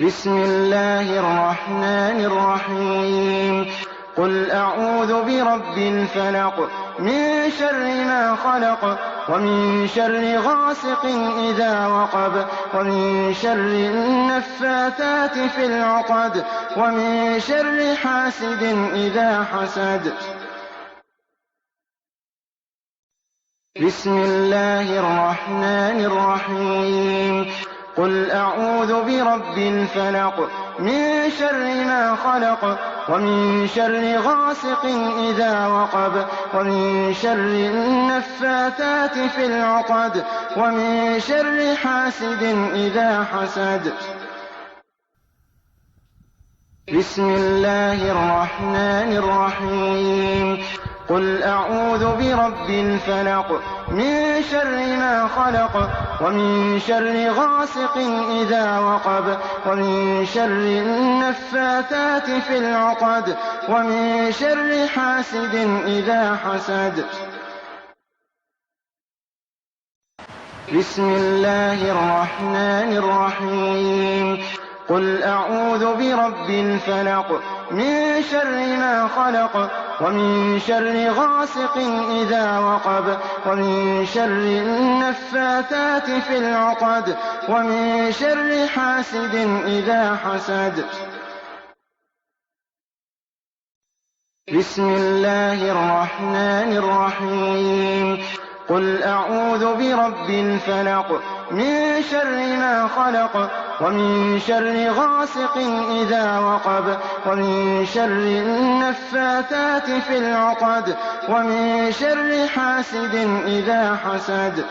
بسم الله الرحمن الرحيم قل أعوذ برب الفلق من شر ما خلق ومن شر غاسق إذا وقب ومن شر النفاثات في العقد ومن شر حاسد إذا حسد. بسم الله الرحمن الرحيم قل أعوذ برب الفلق من شر ما خلق ومن شر غاسق إذا وقب ومن شر النفاثات في العقد ومن شر حاسد إذا حسد. بسم الله الرحمن الرحيم قل أعوذ برب الفلق من شر ما خلق ومن شر غاسق إذا وقب ومن شر النفاثات في العقد ومن شر حاسد إذا حسد. بسم الله الرحمن الرحيم قل أعوذ برب الفلق من شر ما خلق ومن شر غاسق إذا وقب ومن شر النفاثات في العقد ومن شر حاسد إذا حسد. بسم الله الرحمن الرحيم قل أعوذ برب الفلق من شر ما خلق ومن شر غاسق إذا وقب ومن شر النفاثات في العقد ومن شر حاسد إذا حسد.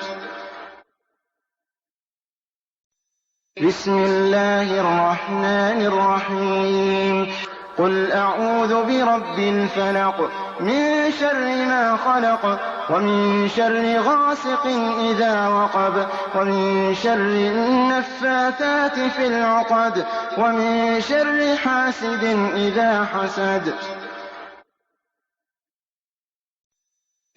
بسم الله الرحمن الرحيم قل أعوذ برب الفلق من شر ما خلق ومن شر غاسق إذا وقب ومن شر النفاثات في العقد ومن شر حاسد إذا حسد.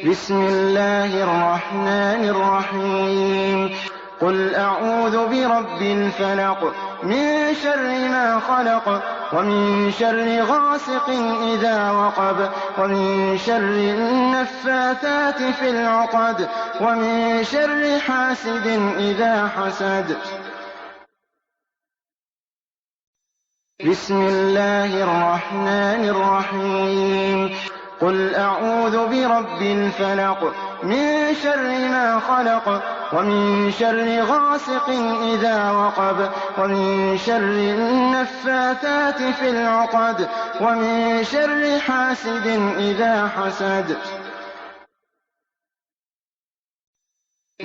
بسم الله الرحمن الرحيم قل أعوذ برب الفلق من شر ما خلق ومن شر غاسق إذا وقب ومن شر النفاثات في العقد ومن شر حاسد إذا حسد. بسم الله الرحمن الرحيم قل أعوذ برب الفلق من شر ما خلق ومن شر غاسق إذا وقب ومن شر النفاثات في العقد ومن شر حاسد إذا حسد.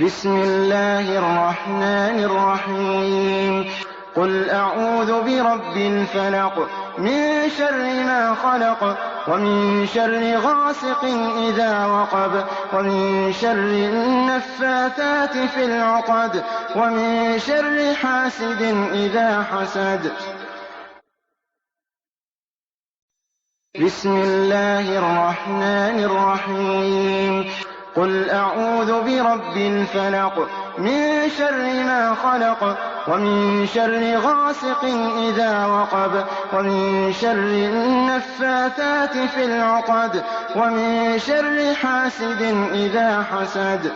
بسم الله الرحمن الرحيم قل أعوذ برب الفلق من شر ما خلق ومن شر غاسق إذا وقب ومن شر النفاثات في العقد ومن شر حاسد إذا حسد. بسم الله الرحمن الرحيم قل أعوذ برب الفلق من شر ما خلق ومن شر غاسق إذا وقب ومن شر النفاثات في العقد ومن شر حاسد إذا حسد.